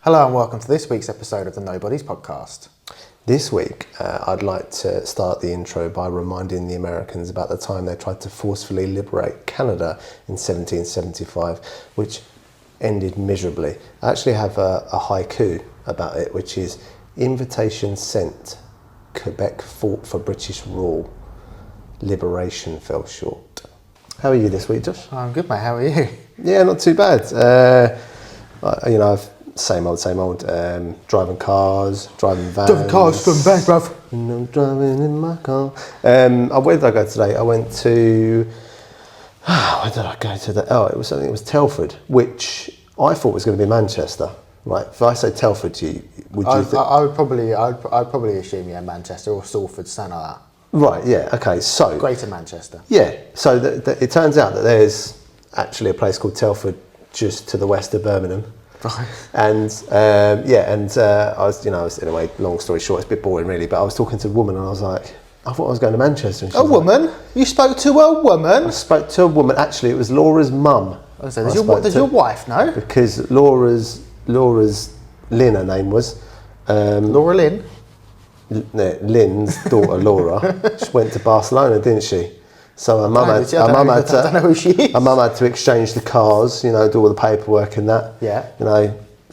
Hello and welcome to this week's episode of the Nobodies podcast. This week, I'd like to start the intro by reminding the Americans about the time they tried to forcefully liberate Canada in 1775, which ended miserably. I actually have a haiku about it, which is, "Invitation sent, Quebec fought for British rule, liberation fell short." How are you this week, Josh? I'm good, mate. How are you? Yeah, not too bad. Same old. Driving cars, driving vans. Driving cars, driving vans, bruv. And I'm driving in my car. Where did I go today? I went to... where did I go to? It was Telford, which I thought was going to be Manchester. Right, if I say Telford to you, would you think... I'd probably assume, Manchester or Salford, something like that. Right, yeah, okay, so... Greater Manchester. Yeah, so it turns out that there's actually a place called Telford just to the west of Birmingham. Right. And I was anyway, long story short, it's a bit boring really, but I was talking to a woman and I was like, I thought I was going to Manchester. And she was woman? Like, you spoke to a woman? I spoke to a woman, actually it was Laura's mum. Does your wife know? Because Laura's Lynn, her name was. Laura Lynn? Lynn's daughter Laura, she went to Barcelona, didn't she? So her mum had to exchange the cars, do all the paperwork and that. Yeah.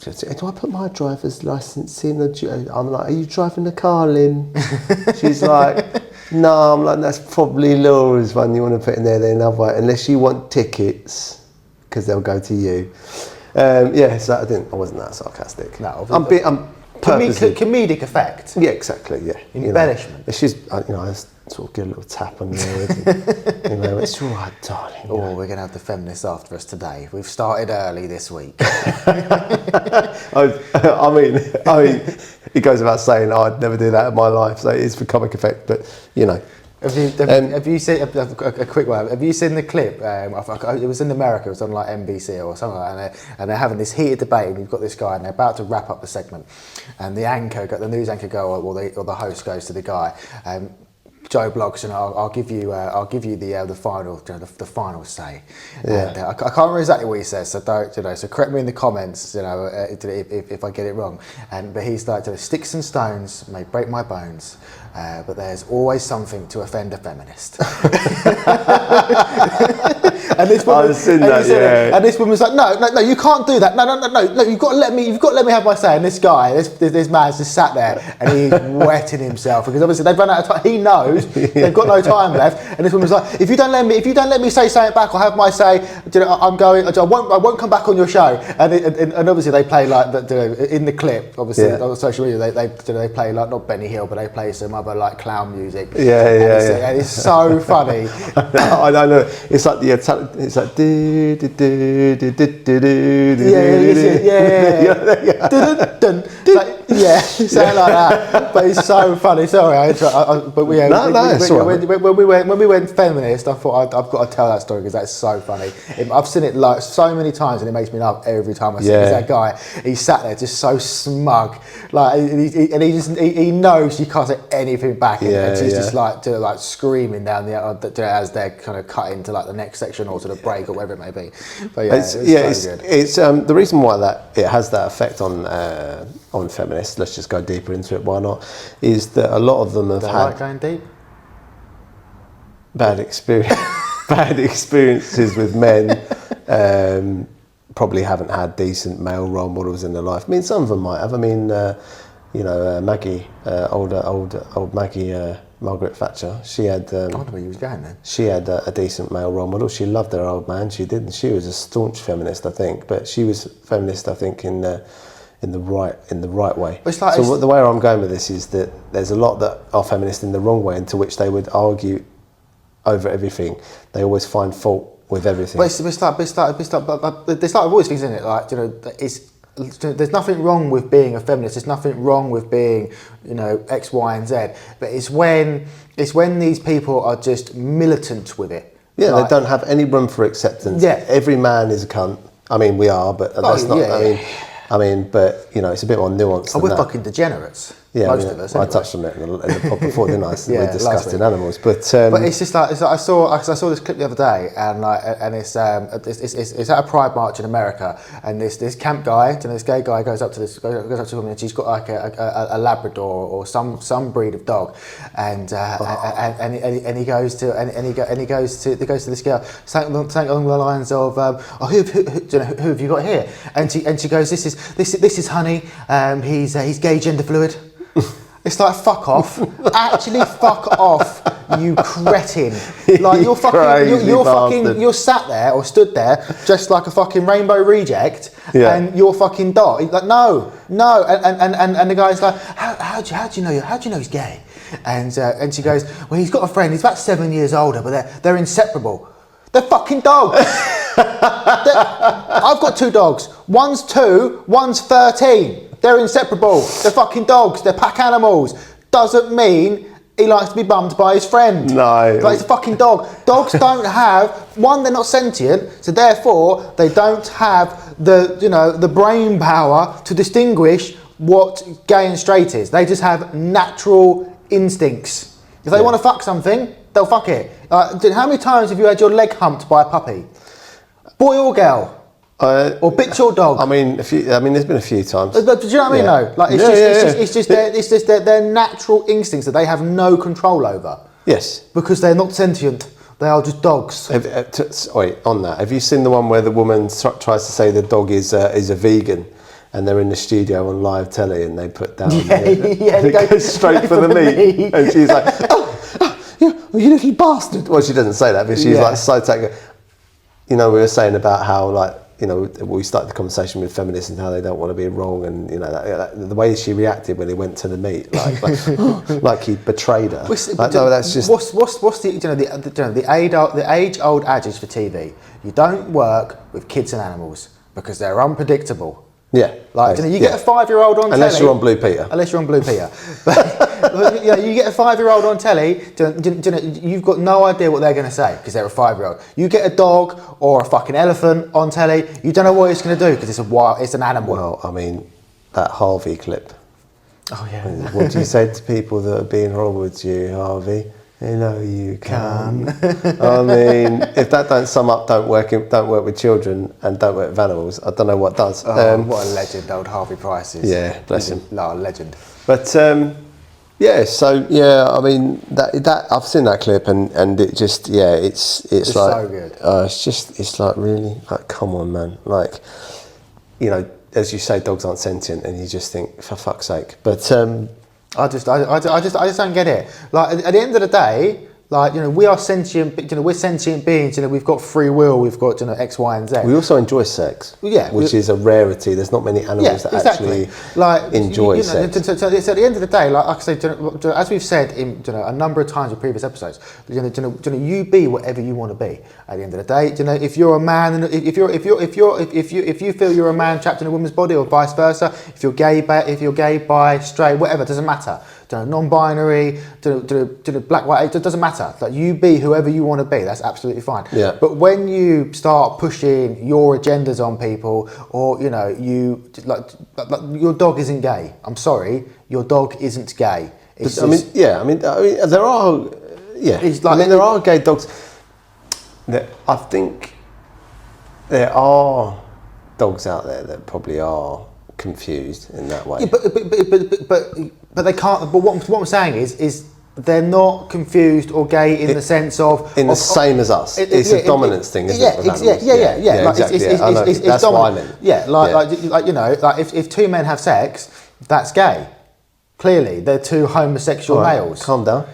She said, "Do I put my driver's licence in?" I'm like, "Are you driving the car, Lynn?" She's like, "No." I'm like, "That's probably Laura's one you want to put in there then, otherwise, unless you want tickets, because they'll go to you." So I wasn't that sarcastic. No, I'm purposely... comedic effect. Yeah, exactly. Yeah, embellishment. She's, I sort of give a little tap on the head. And, it's all right, darling. We're going to have the feminists after us today. We've started early this week. I mean, it goes without saying I'd never do that in my life. So it's for comic effect, but Have you seen a quick one? Have you seen the clip? It was in America. It was on like NBC or something like that, and they're having this heated debate. And you've got this guy, and they're about to wrap up the segment, and the news anchor or the host goes to the guy. Joe Bloggs, I'll give you the final say. Yeah. And, I can't remember exactly what he says, so don't So correct me in the comments, if I get it wrong. But he's like, "Sticks and stones may break my bones, but there's always something to offend a feminist." And this woman's like, no, you can't do that. No, you've got to let me have my say. And this guy, this man's just sat there and he's wetting himself because obviously they've run out of time. He knows they've got no time left. And this woman's like, if you don't let me say something back or have my say, I'm going. I won't come back on your show. And obviously they play like in the clip. Obviously on social media they play like not Benny Hill, but they play some other like clown music. And it's so funny. I don't know. It's like the Italian. It's like do do do do do do yeah, something like that. But it's so funny. Sorry, when we went feminist, I thought I've got to tell that story because that's so funny. I've seen it like so many times, and it makes me laugh every time I see it. That guy, he sat there just so smug, like, and he knows you can't say anything back, and he's just like screaming down as they're kind of cut into like the next section or to the break or whatever it may be. But it's the reason why it has that effect on feminists. Let's just go deeper into it. Why not? Is that a lot of them have had going deep? bad experiences with men. Probably haven't had decent male role models in their life. I mean, some of them might have. I mean, Maggie, old Maggie. Margaret Thatcher, she had. I wonder where you was going then. She had a decent male role model. She loved her old man. She did. She was a staunch feminist, I think. But she was feminist, I think, in the right way. The way I'm going with this is that there's a lot that are feminist in the wrong way, into which they would argue over everything. They always find fault with everything. But it's like always things, isn't it? Like there's nothing wrong with being a feminist. There's nothing wrong with being, X, Y, and Z. But it's when these people are just militant with it. Yeah, they don't have any room for acceptance. Yeah, every man is a cunt. I mean, we are, but that's not. Yeah. I mean, but it's a bit more nuanced. We're fucking degenerates. Yeah, most of us. I Anyway. touched on it in the pod before, didn't I? Yeah, We discussed in animals, but it's just like I saw this clip the other day, and it's at a Pride march in America, and this camp guy, this gay guy goes up to a woman, and she's got like a Labrador or some breed of dog, and he goes to this girl, something along the lines of, who have you got here? And she goes, this is Honey, he's gay, gender fluid. It's like, fuck off. Actually fuck off, you cretin. Like, you're sat there or stood there just like a fucking rainbow reject, and your fucking dog. Like, no. And the guy's like, how do you know he's gay? And she goes, well, he's got a friend, he's about 7 years older, but they're inseparable. They're fucking dogs. I've got 2 dogs. One's 2, one's 13. They're inseparable. They're fucking dogs. They're pack animals. Doesn't mean he likes to be bummed by his friend. No. Like, it's a fucking dog. Dogs don't have, one, they're not sentient, so therefore they don't have the brain power to distinguish what gay and straight is. They just have natural instincts. If they want to fuck something, they'll fuck it. How many times have you had your leg humped by a puppy? Boy or girl? Or bitch or dog? I mean, there's been a few times. Do you know what I mean? Though, like, it's just their natural instincts that they have no control over. Yes, because they're not sentient. They are just dogs. Wait, on that, have you seen the one where the woman tries to say the dog is a vegan, and they're in the studio on live telly, and they put down, it goes straight for the meat, and she's like, you little bastard. Well, she doesn't say that, but she's like so taken. We were saying about how, like, we started the conversation with feminists and how they don't want to be wrong, and the way she reacted when he went to the meat, like he betrayed her. That's just what's the age-old adage for TV? You don't work with kids and animals because they're unpredictable. Yeah, like you get a 5-year-old on unless telly. You're on Blue Peter. Unless you're on Blue Peter, but you get a 5-year-old on telly. You've got no idea what they're going to say because they're a 5-year-old. You get a dog or a fucking elephant on telly. You don't know what it's going to do because it's an animal. Well, I mean, that Harvey clip. Oh yeah. What do you say to people that are being horrible to you, Harvey? You can. I mean, if that don't sum up, don't work with children and don't work with animals, I don't know what does. What a legend old Harvey Price is. Yeah, bless him. No, a legend. But I mean that I've seen that clip and it just it's like so good. It's like, really, like, come on, man, like, as you say, dogs aren't sentient, and you just think, for fuck's sake. But I just don't get it. Like, at the end of the day, like, we are sentient. We're sentient beings. We've got free will. We've got X, Y, and Z. We also enjoy sex. Yeah, which is a rarity. There's not many animals that actually enjoy sex. So at the end of the day, like I say, as we've said in a number of times in previous episodes, you be whatever you want to be. At the end of the day, if you're a man, if you feel you're a man trapped in a woman's body, or vice versa, if you're gay, bi, straight, whatever, doesn't matter. Non-binary, black, white, it doesn't matter. Like, you be whoever you want to be. That's absolutely fine. Yeah. But when you start pushing your agendas on people, or your dog isn't gay. I'm sorry, your dog isn't gay. There are. Yeah. There are gay dogs. I think there are dogs out there that probably are confused in that way. Yeah, but they can't. But what I'm saying is they're not confused or gay in the sense of the same as us. It's a dominance thing, isn't it? Yeah. Like, exactly. That's what I meant. Yeah, like if 2 men have sex, that's gay. Clearly, they're 2 homosexual males. Calm down.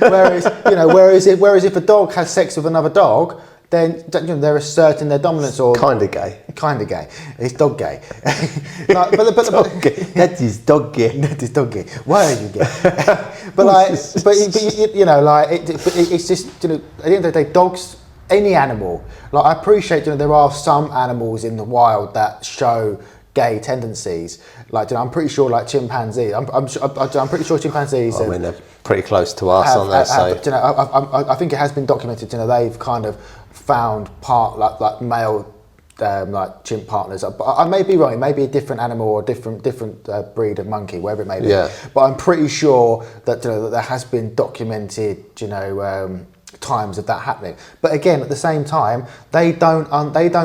whereas if a dog has sex with another dog, then they're asserting their dominance, or kind of gay. It's dog gay. That is dog gay. That is dog gay. Why are you gay? It's just at the end of the day, dogs, any animal. Like, I appreciate there are some animals in the wild that show gay tendencies. Like, I'm pretty sure, like chimpanzees. I'm pretty sure chimpanzees. I mean, they're pretty close to us on that. I think it has been documented. They've kind of found part like male like chimp partners. I may be wrong. It may be a different animal or different breed of monkey, wherever it may be. Yeah. But I'm pretty sure that, that there has been documented, times of that happening. But again, at the same time, they don't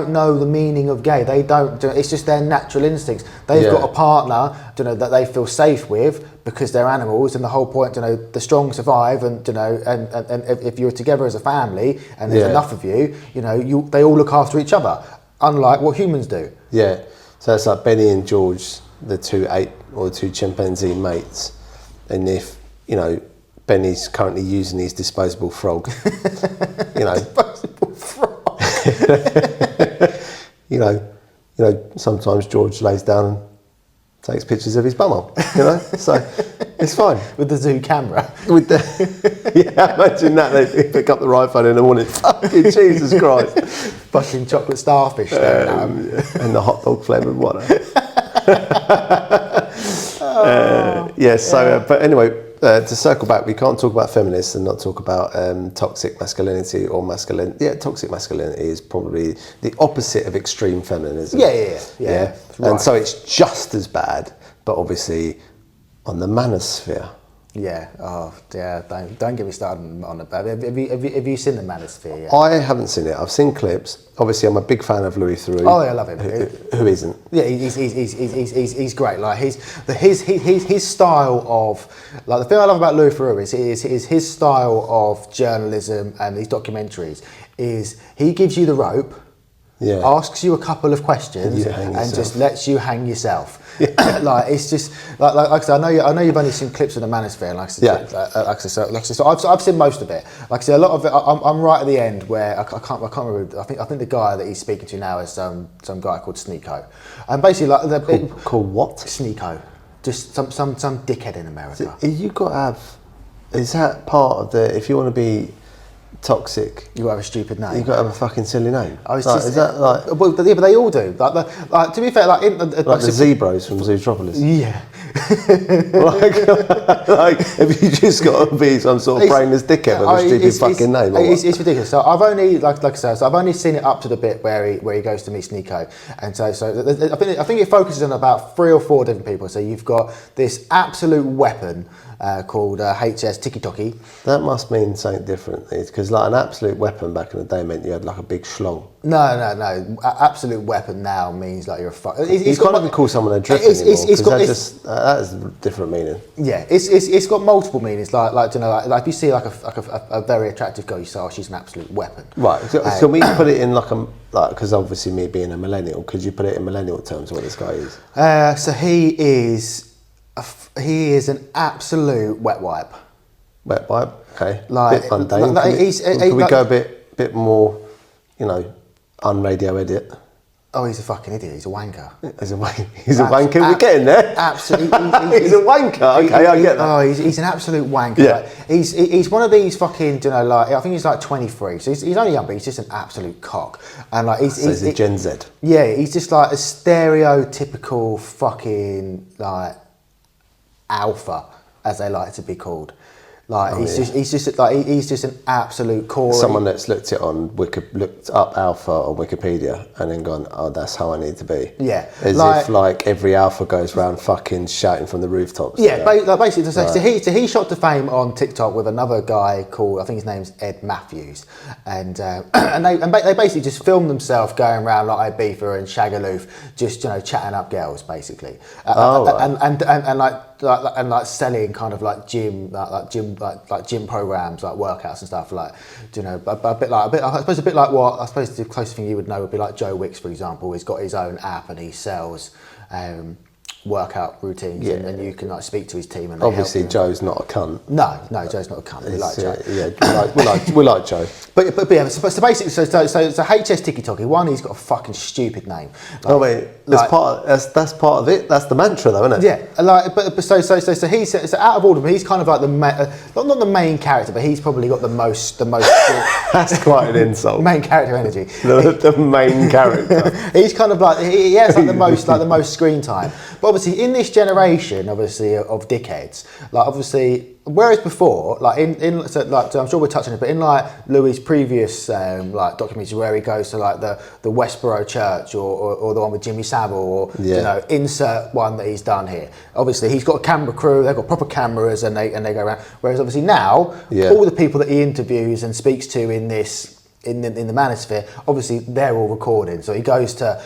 know the meaning of gay. They don't. It's just their natural instincts. They've got a partner, that they feel safe with because they're animals, and the whole point, the strong survive, and and if you're together as a family and there's enough of you, they all look after each other, unlike what humans do. Yeah. So it's like Benny and George, the two chimpanzee mates, and if Benny's currently using his disposable frog. Disposable frog. Sometimes George lays down and takes pictures of his bumhole. So it's fine With the zoo camera. Imagine that they pick up the iPhone in the morning. Fucking Jesus Christ! Fucking chocolate starfish staring at them. And the hot dog flavoured water. But anyway. To circle back, we can't talk about feminists and not talk about toxic masculinity or masculine. Yeah, toxic masculinity is probably the opposite of extreme feminism. Yeah. Right. And so it's just as bad, but obviously on the manosphere. Yeah. Oh, yeah. Don't get me started on it. Have you seen the Manosphere yet? I haven't seen it. I've seen clips. Obviously, I'm a big fan of Louis Theroux. Oh, yeah, I love him. Who isn't? Yeah, he's great. Like his style of, like, the thing I love about Louis Theroux is his style of journalism and these documentaries is he gives you the rope. Yeah. Asks you a couple of questions and just lets you hang yourself. Like, it's just like I said, I know you've only seen clips of the Manosphere, and so I've seen most of it. Like I said, a lot of it, I'm right at the end where I can't remember. I think the guy that he's speaking to now is some guy called Sneeko, and basically called what? Sneeko, just some dickhead in America. You got to have. Is that part of the? If you want to be toxic, you have a stupid name. You've got to have a fucking silly name. Is that like? Well, yeah, but they all do. Like to be fair, like the Zebros from Zootropolis. Yeah. like, have you just got to be some sort of brainless dickhead with a stupid fucking name? It's ridiculous. So I've only like I said, I've only seen it up to the bit where he goes to meet Sneeko, and so I think it focuses on about 3 or 4 different people. So you've got this absolute weapon called HS Tiki Toki. That must mean something different, because like an absolute weapon back in the day meant you had like a big schlong. No. Absolute weapon now means like you're a fuck. You can't even call someone a drip anymore, because that has a different meaning. Yeah, it's got multiple meanings. Like if you see like a very attractive girl, you say, oh, she's an absolute weapon. Right. Can we put it in because obviously me being a millennial, could you put it in millennial terms what this guy is? So he is an absolute wet wipe. Wet wipe, okay. Like, bit mundane. Can we go a bit more, unradio edit? Oh, he's a fucking idiot. He's a wanker. He's a wanker. We're getting there. Absolutely. He's a wanker. Okay, I get that. Oh, he's an absolute wanker. Yeah. Like, he's one of these fucking, I think he's like 23. So he's only young, but he's just an absolute cock. And like he's a Gen Z. Yeah, he's just like a stereotypical fucking like alpha, as they like to be called. Like he's just an absolute core. Someone that's looked up alpha on Wikipedia and then gone, oh, that's how I need to be. Yeah, as if like every alpha goes around fucking shouting from the rooftops. Yeah, basically. So he shot to fame on TikTok with another guy called, I think his name's Ed Matthews, and they basically just filmed themselves going around like Ibiza and Shagaloof, just chatting up girls basically, and like selling kind of like gym programs, like workouts and stuff, like I suppose the closest thing you would know would be like Joe Wicks, for example. He's got his own app and he sells workout routines, and you can like speak to his team. And obviously Joe's not a cunt. No, Joe's not a cunt. We like Joe. We like Joe. But basically, so HS Tiki Toki. One, he's got a fucking stupid name. That's part of it. That's the mantra, though, isn't it? Yeah, so he's out of order. He's kind of like not the main character, but he's probably got the most. That's quite an insult. Main character energy. The main character. He's kind of like he has like the most screen time. But obviously, in this generation, of dickheads, like obviously whereas before, like so I'm sure we're touching it, but in like Louis' previous like documentaries where he goes to like the Westboro Church or the one with Jimmy Savile, or insert one that he's done here. Obviously, he's got a camera crew, they've got proper cameras, and they go around. Whereas obviously now, all the people that he interviews and speaks to in this. In the Manosphere, obviously they're all recording. So he goes to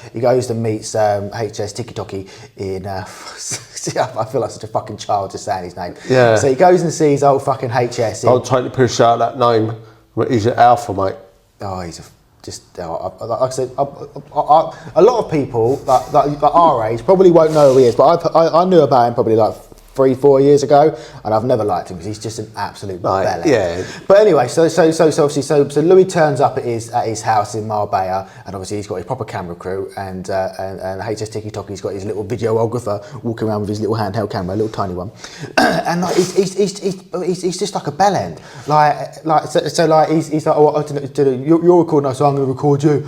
meets HS Tiki Toki in. I feel like such a fucking child just saying his name. Yeah. So he goes and sees old fucking HS. I'll totally push out that name. He's an alpha, mate. Oh, he's like I said, a lot of people like our age probably won't know who he is, but I knew about him probably like 3-4 years ago, and I've never liked him because he's just an absolute bellend. Yeah. But anyway, so obviously Louis turns up at his house in Marbella, and obviously he's got his proper camera crew, and HS Tiki Toki's got his little videographer walking around with his little handheld camera, a little tiny one, and like he's just like a bellend. Like he's like, oh, you're recording us, so I'm going to record you.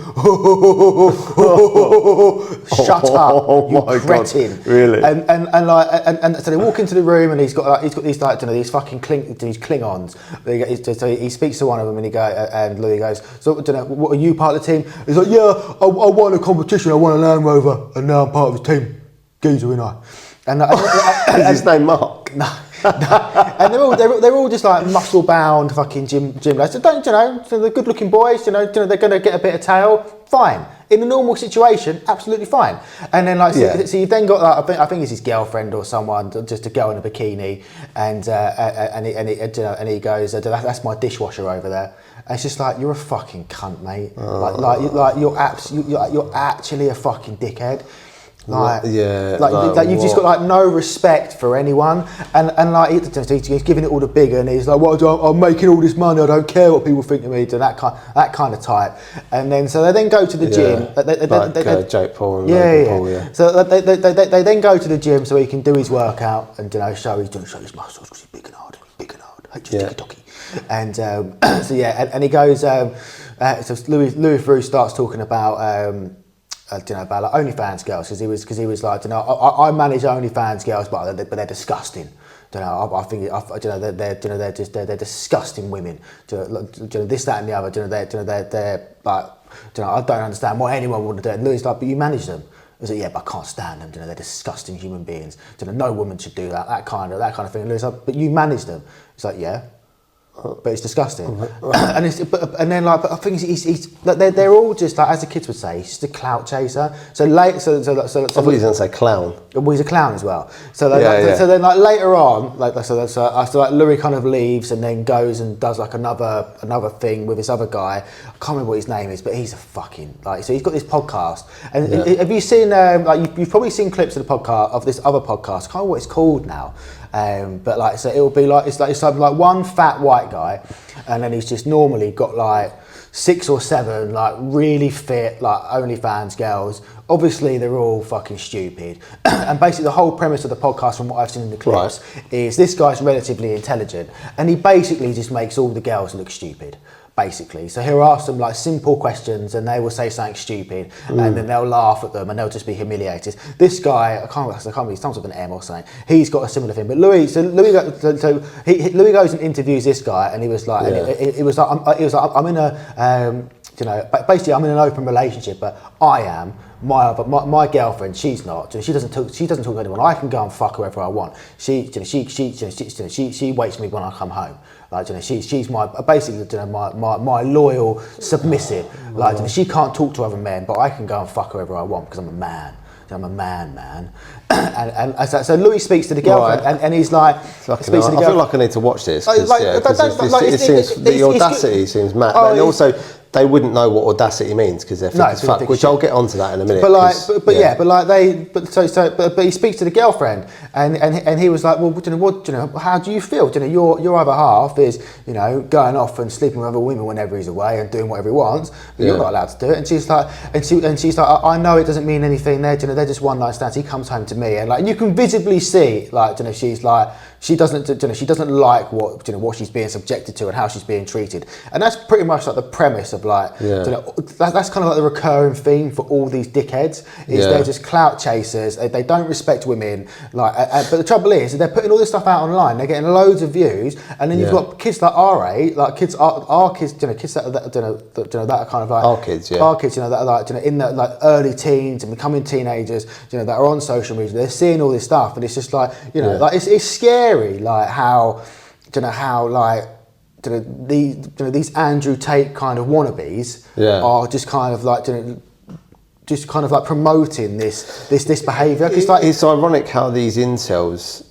Shut up, you cretin. God, really? And so they walk into the room, and he's got these like these fucking Klingons. So he speaks to one of them, and Louis goes, so what are you part of the team? He's like, yeah, I won a competition, I won a Land Rover, and now I'm part of the team. Geezer, ain't I? And is his name Mark? No. And they're all just like muscle bound fucking gym lads. So they're good looking boys. They're going to get a bit of tail. Fine. In a normal situation, absolutely fine. And then so you've then got like, I think it's his girlfriend or someone, just a girl in a bikini, and he goes, that's my dishwasher over there. And it's just like, you're a fucking cunt, mate. You're actually a fucking dickhead. You've just got like no respect for anyone, and like he's giving it all the bigger, and he's like, I'm making all this money, I don't care what people think of me, that kind of type. And then so they then go to the gym. Jake Paul and Logan Paul, So they then go to the gym so he can do his workout and show his muscles because he's big and hard. Tiki-toki. And and he goes. So Louis Theroux starts talking about. About like OnlyFans girls, because he was like, I manage OnlyFans girls, but they're disgusting. I think they're disgusting women. This, that, and the other. They're like, I don't understand why anyone would do it. And Louis like, but you manage them. I was like, yeah, but I can't stand them. They're disgusting human beings. No woman should do that. That kind of thing. And Louis like, but you manage them. It's like, yeah. But it's disgusting, and I think they're all just like, as the kids would say, he's just a clout chaser. So I thought he was going to say clown. Well, he's a clown as well. So then like later on, so Louis kind of leaves and then goes and does like another thing with this other guy. I can't remember what his name is, but he's a fucking so he's got this podcast. And have you seen you've probably seen clips of the podcast of this other podcast? I can't remember what it's called now. But like, so it'll be like, it's something like one fat white guy, and then he's just normally got like 6 or 7 like really fit like OnlyFans girls. Obviously they're all fucking stupid. And basically the whole premise of the podcast, from what I've seen in the clips, is this guy's relatively intelligent, and he basically just makes all the girls look stupid. Basically, so he'll ask them like simple questions, and they will say something stupid, and then they'll laugh at them, and they'll just be humiliated. This guy, I can't remember, he's some sort of an M or something. He's got a similar thing, but Louis goes and interviews this guy, and he was like, I'm in a, basically I'm in an open relationship, but I am. My girlfriend, she's not. She doesn't talk to anyone. I can go and fuck whoever I want. She waits for me when I come home. Like, she's my basically my loyal submissive. Like, she can't talk to other men, but I can go and fuck whoever I want because I'm a man. I'm a man. And so Louis speaks to the girlfriend, and he's like, I feel like I need to watch this. The audacity seems mad, and also. They wouldn't know what audacity means because they're thick as fuck, which I'll get onto that in a minute. But he speaks to the girlfriend, and he was like, well, how do you feel? Your other half is, going off and sleeping with other women whenever he's away and doing whatever he wants, but you're not allowed to do it. And she's like, I know it doesn't mean anything. They're just one night stands. He comes home to me, and like you can visibly see, like, she's like. she doesn't like what she's being subjected to and how she's being treated, and that's pretty much like the premise of like that's kind of like the recurring theme for all these dickheads is they're just clout chasers. They don't respect women, like, but the trouble is they're putting all this stuff out online, they're getting loads of views, and then you've got kids like our age, like kids our kids, kids that are kind of like our kids, that are like in the like early teens and becoming teenagers, that are on social media. They're seeing all this stuff, and it's just like like it's scary, like how like these Andrew Tate kind of wannabes are just kind of like promoting this behaviour. It's ironic how these incels,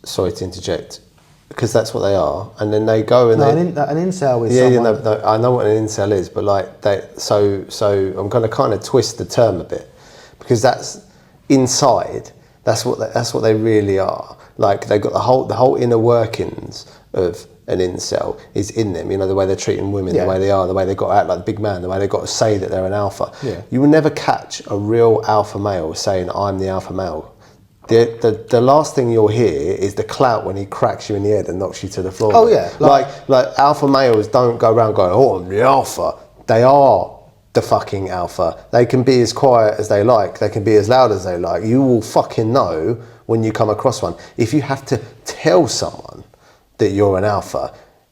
sorry to interject, because that's what they are, and then they go and an incel is I know what an incel is, but like so I'm going to kind of twist the term a bit, because that's inside. That's what they really are. Like they got the whole inner workings of an incel is in them. The way they're treating women, the way they are, the way they got to act like the big man, the way they got to say that they're an alpha. Yeah. You will never catch a real alpha male saying I'm the alpha male. The last thing you'll hear is the clout when he cracks you in the head and knocks you to the floor. Oh yeah, like alpha males don't go around going, oh, I'm the alpha. They are the fucking alpha. They can be as quiet as they like. They can be as loud as they like. You will fucking know when you come across one. If you have to tell someone that you're an alpha,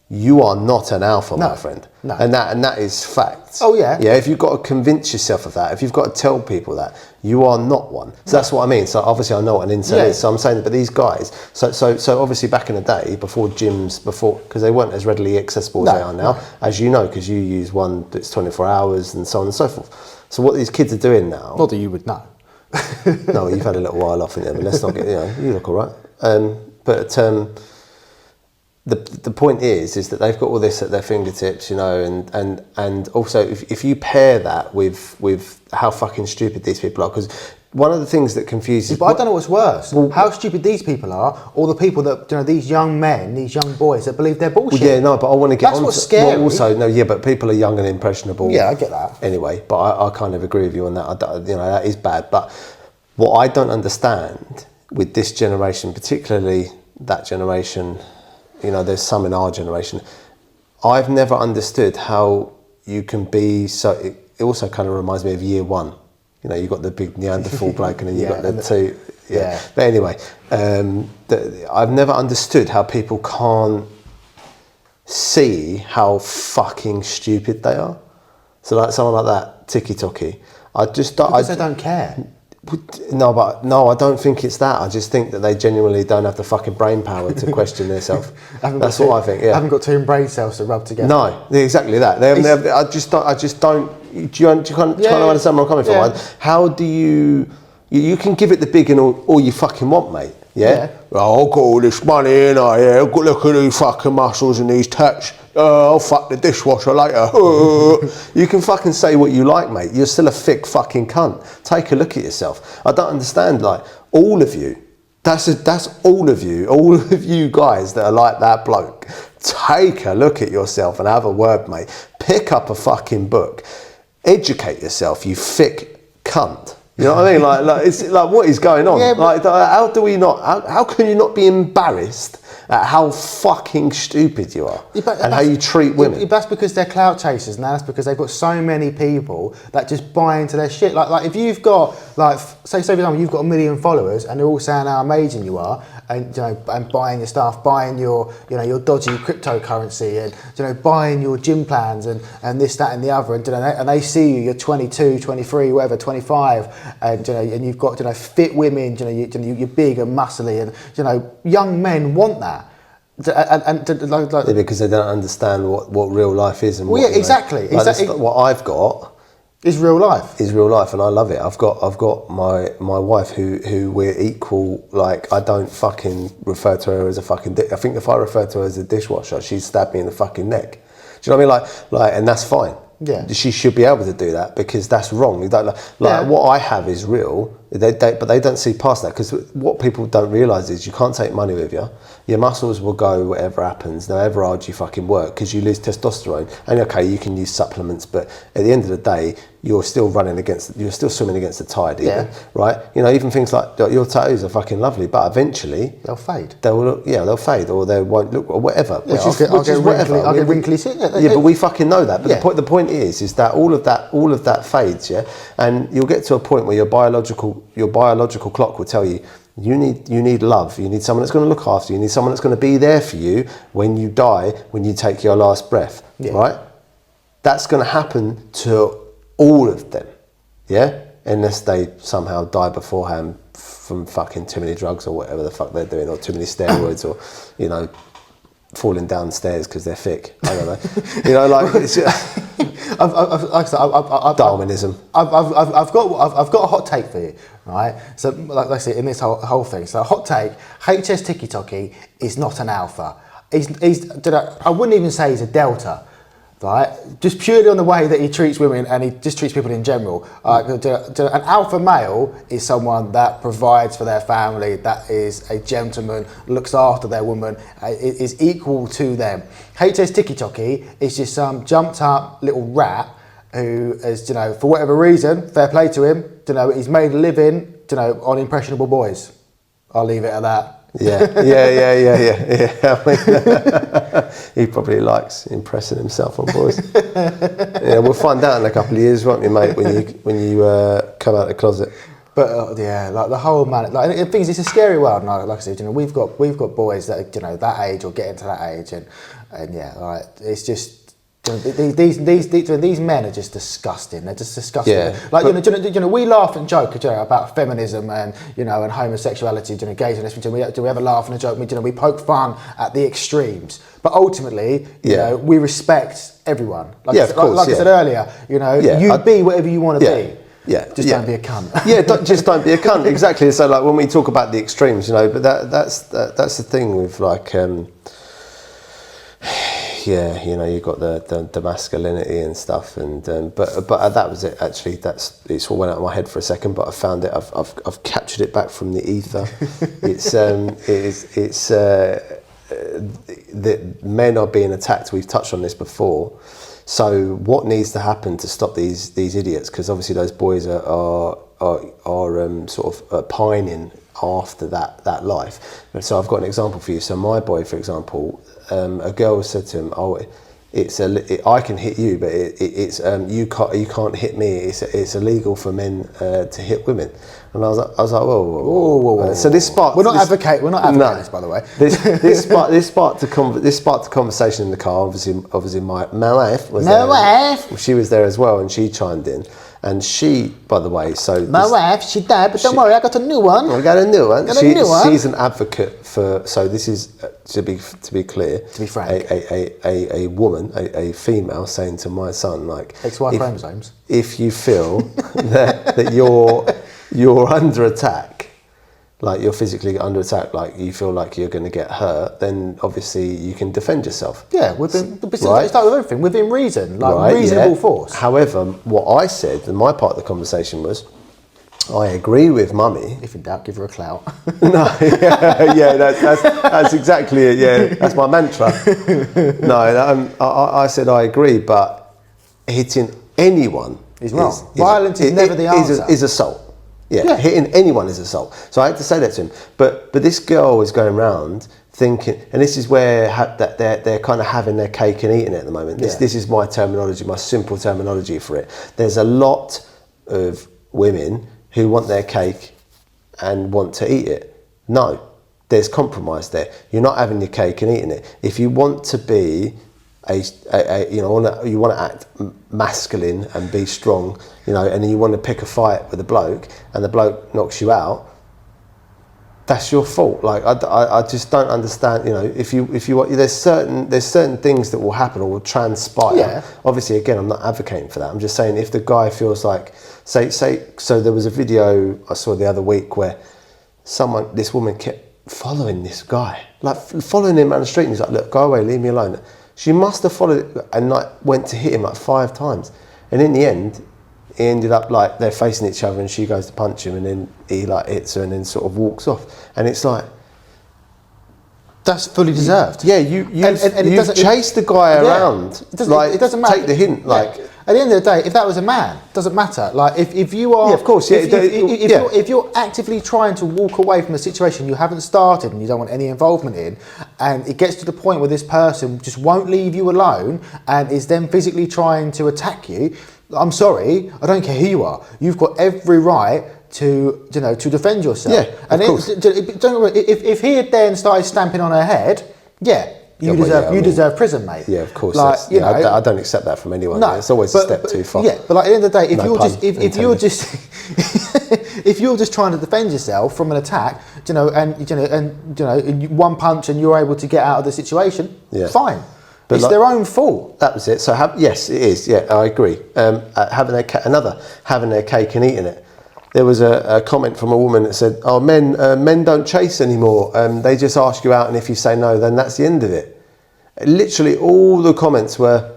you are not an alpha, my friend. No. And that is facts. Oh yeah. Yeah, if you've got to convince yourself of that, if you've got to tell people that, you are not one. So that's what I mean. So obviously I know what an incel is. So I'm saying that, but these guys, so obviously back in the day, before gyms, because they weren't as readily accessible as they are now, as you know, because you use one that's 24 hours and so on and so forth. So what these kids are doing now... Not that you would know. No, you've had a little while off in there, but let's not get, you look all right. The point is that they've got all this at their fingertips, and also if you pair that with how fucking stupid these people are, because one of the things that confuses... But I don't know what's worse, how stupid these people are, or the people that, these young men, these young boys that believe they're bullshit. Well, yeah, no, but I want to get on... That's what's scary. Well, also, no, yeah, but people are young and impressionable. Yeah, I get that. Anyway, but I kind of agree with you on that. That is bad. But what I don't understand with this generation, particularly that generation... there's some in our generation. I've never understood how you can be so... It also kind of reminds me of year one. You've got the big Neanderthal bloke and then you've got the two... Yeah. But anyway, I've never understood how people can't see how fucking stupid they are. So like someone like that, Tiki-Toki, Because they don't care. No, I don't think it's that. I just think that they genuinely don't have the fucking brain power to question themselves. That's what I think. Yeah, haven't got two brain cells to rub together. No, exactly that. I just don't. Do you kind of understand where I'm coming from? Yeah. How do you can give it the big and all you fucking want, mate? Yeah. Oh, I've got all this money, I've got look at these fucking muscles and these tats. I'll fuck the dishwasher later. You can fucking say what you like, mate. You're still a thick fucking cunt. Take a look at yourself. I don't understand, like, all of you. That's all of you guys that are like that bloke. Take a look at yourself and have a word, mate. Pick up a fucking book. Educate yourself, you thick cunt. You know what I mean? Like it's like, what is going on? Yeah, like, how do we not? How can you not be embarrassed at how fucking stupid you are and how you treat women? That's because they're clout chasers, and that's because they've got so many people that just buy into their shit. Like if you've got say for example you've got 1 million followers and they're all saying how amazing you are, and and buying your stuff, buying your your dodgy cryptocurrency, and buying your gym plans and this, that, and the other, and they see you, you're 22, 23, whatever, 25. And you've got fit women, you're big and muscly, and young men want that. Because they don't understand what real life is and exactly. What I've got is real life. And I love it. I've got my wife who we're equal. Like, I don't fucking refer to her as a fucking I think if I refer to her as a dishwasher, she'd stab me in the fucking neck. Do you know what I mean? Like, and that's fine. Yeah, she should be able to do that because that's wrong. What I have is real. But they don't see past that, because what people don't realise is you can't take money with you. Your muscles will go whatever happens, however hard you fucking work, because you lose testosterone. And okay, you can use supplements, but at the end of the day, you're still swimming against the tide, even, right? You know, even things like your tattoos are fucking lovely, but eventually they'll fade. They'll fade, or they won't look, or whatever. Yeah, I'll get wrinkly. Yeah, but we fucking know that. But the point is that all of that fades, yeah. And you'll get to a point where your biological clock will tell you you need love. You need someone that's going to look after you. You need someone that's going to be there for you when you die, when you take your last breath, right? That's going to happen to all of them, yeah, unless they somehow die beforehand from fucking too many drugs or whatever the fuck they're doing, or too many steroids, or, you know, falling downstairs because they're thick. I don't know. You know, like, it's Darwinism. I've got a hot take for you, right? So, like I say, in this whole thing, so hot take: HS Tiki Toki is not an alpha. I wouldn't even say he's a delta. Right, just purely on the way that he treats women, and he just treats people in general. An alpha male is someone that provides for their family, that is a gentleman, looks after their woman, is equal to them. HS Tiki Toki is just some jumped up little rat who is, you know, for whatever reason, fair play to him, you know, he's made a living, you know, on impressionable boys. I'll leave it at that. Yeah. I mean, he probably likes impressing himself on boys. Yeah, we'll find out in a couple of years, won't we, mate? When you come out of the closet. But like the whole man, like things. It's a scary world. Like I said, you know, we've got boys that are, you know, that age or getting to that age, and yeah, like it's just. These men are just disgusting. They're just disgusting. Yeah, like, you know, we laugh and joke, you know, about feminism and, you know, and homosexuality, you know, gays and lesbians. We have a laugh and a joke. You know, we poke fun at the extremes, but ultimately, you know, we respect everyone. Like I said earlier, you know, be whatever you want to be. Yeah, just don't be a cunt. Just don't be a cunt. Exactly. So, like, when we talk about the extremes, you know, but that's the thing with, like. Yeah, you know, you've got the masculinity and stuff, and but that was it. Actually, it's all went out of my head for a second, but I found it. I've captured it back from the ether. It's that men are being attacked. We've touched on this before. So what needs to happen to stop these idiots? Because obviously those boys are sort of pining after that life. So I've got an example for you. So my boy, for example. A girl said to him, "Oh, I can hit you, but it's you can't hit me. It's illegal for men to hit women." And I was like, whoa. So this sparked. We're not advocating this, by the way. This sparked a conversation in the car. Obviously, my wife was there. Wife. She was there as well, and she chimed in. And she, by the way, wife, she died, but don't worry, I got a new one. We got a new one. She's an advocate for. So this is to be clear. To be frank, a woman, a female, saying to my son, like, XY chromosomes. If you feel that you're under attack, like you're physically under attack, like you feel like you're going to get hurt, then obviously you can defend yourself. Yeah, it's like with everything, within reason, like reasonable force. However, what I said, and my part of the conversation was, I agree with mummy. If in doubt, give her a clout. That's exactly it. Yeah, that's my mantra. No, I said I agree, but hitting anyone is wrong. Violence is never the answer. Is assault. Yeah, hitting anyone is assault. So I had to say that to him. But this girl was going around thinking, and this is where they're kind of having their cake and eating it at the moment. This is my terminology, my simple terminology for it. There's a lot of women who want their cake and want to eat it. No, there's compromise there. You're not having your cake and eating it. If you want to be you want to act masculine and be strong, you know, and you want to pick a fight with a bloke and the bloke knocks you out, that's your fault. Like I just don't understand. You know, if you want, there's certain things that will happen or will transpire. Yeah. Obviously, again, I'm not advocating for that. I'm just saying if the guy feels like, say, so there was a video I saw the other week where this woman kept following this guy, like following him down the street, and he's like, "Look, go away, leave me alone." She must have followed and like went to hit him like 5 times, and in the end, he ended up like they're facing each other, and she goes to punch him, and then he like hits her, and then sort of walks off. And it's like, that's fully deserved. Yeah, you've chased the guy around. It doesn't matter. Take the hint. Like, at the end of the day, if that was a man, it doesn't matter. Like, if you are, of course, if you're actively trying to walk away from a situation you haven't started and you don't want any involvement in, and it gets to the point where this person just won't leave you alone and is then physically trying to attack you, I'm sorry, I don't care who you are. You've got every right to defend yourself. Yeah, and of course. If he had then started stamping on her head, you deserve prison, mate. Yeah, of course. Like, I don't accept that from anyone. No, it's always a step too far. Yeah, but like, at the end of the day, if you're just trying to defend yourself from an attack, and one punch and you're able to get out of the situation, fine. But it's their own fault. That was it. So yes, it is. Yeah, I agree. Having their cake and eating it. There was a comment from a woman that said, "Oh, men don't chase anymore. They just ask you out, and if you say no, then that's the end of it." Literally, all the comments were,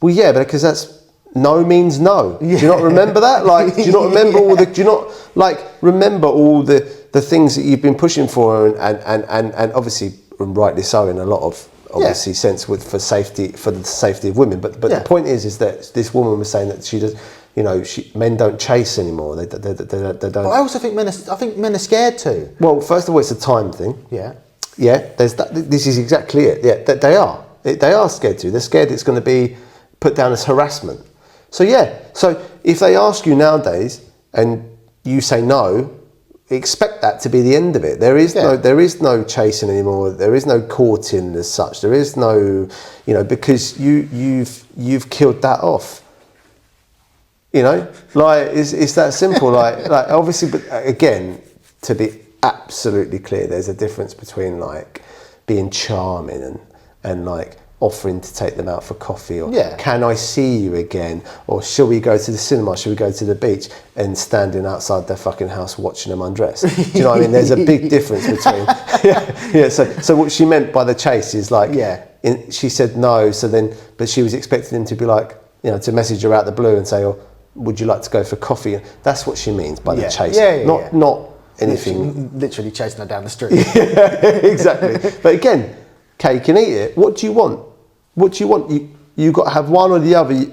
"Well, yeah, but because that's no means no." Do you not remember that? Like, do you not remember all the? Do you not remember all the things that you've been pushing for, and obviously, and rightly so, in a lot of sense for the safety of women. But the point is that this woman was saying that she does. Men don't chase anymore. They don't. But I also think men are scared too. Well, first of all, it's a time thing. Yeah. Yeah. There's that. This is exactly it. Yeah. They are. They are scared too. They're scared it's going to be put down as harassment. So yeah. So if they ask you nowadays and you say no, expect that to be the end of it. There is no chasing anymore. There is no courting as such. There is no, because you've killed that off. It's that simple. like obviously, but again, to be absolutely clear, there's a difference between like being charming and like offering to take them out for coffee, or can I see you again, or shall we go to the cinema, shall we go to the beach, and standing outside their fucking house watching them undress. Do you know what I mean? There's a big difference between so what she meant by the chase is like she said no, but she was expecting him to be like, to message her out the blue and say, oh, would you like to go for coffee? That's what she means by the chase. Not anything. Literally chasing her down the street. Exactly. But again, cake and eat it. What do you want? You got to have one or the other,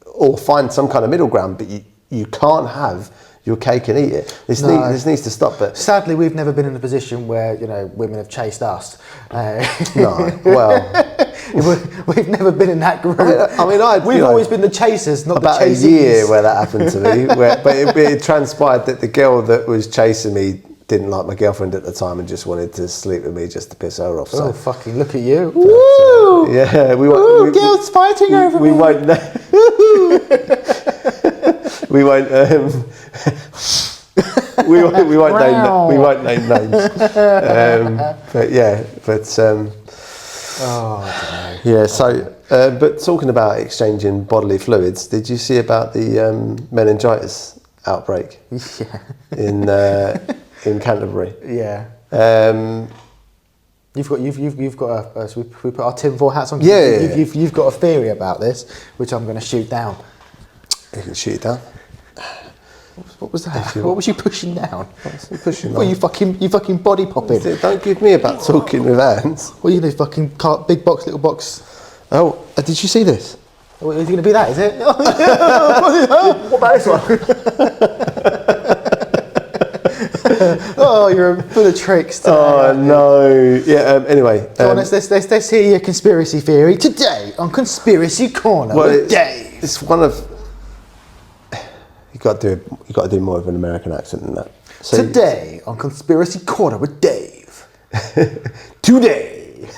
or find some kind of middle ground. But you can't have your cake and eat it. This needs to stop. But sadly, we've never been in a position where women have chased us. No, well, we've never been in that group. We've always been the chasers, not about the chasers. A year where that happened to me, but it transpired that the girl that was chasing me didn't like my girlfriend at the time and just wanted to sleep with me just to piss her off. So fucking look at you! Woo! Yeah, we girls fighting over me. We won't. We won't. We won't name names. I don't know. Yeah. So, but talking about exchanging bodily fluids, did you see about the meningitis outbreak? Yeah. In Canterbury. Yeah. You've got so we put our tinfoil hats on. Yeah. You've got a theory about this, which I'm going to shoot down. You can shoot it down. What was that? What was you pushing down? Pushing well, you fucking body popping. Don't give me about talking with hands. Well, fucking big box, little box. Oh, did you see this? Oh, is it going to be that? Is it? What about this one? Oh, you're full of tricks today. Oh no! Yeah. Anyway, go on, let's hear your conspiracy theory today on Conspiracy Corner with Dave. It's one of you got to do more of an American accent than that. So today on Conspiracy Corner with Dave. Today.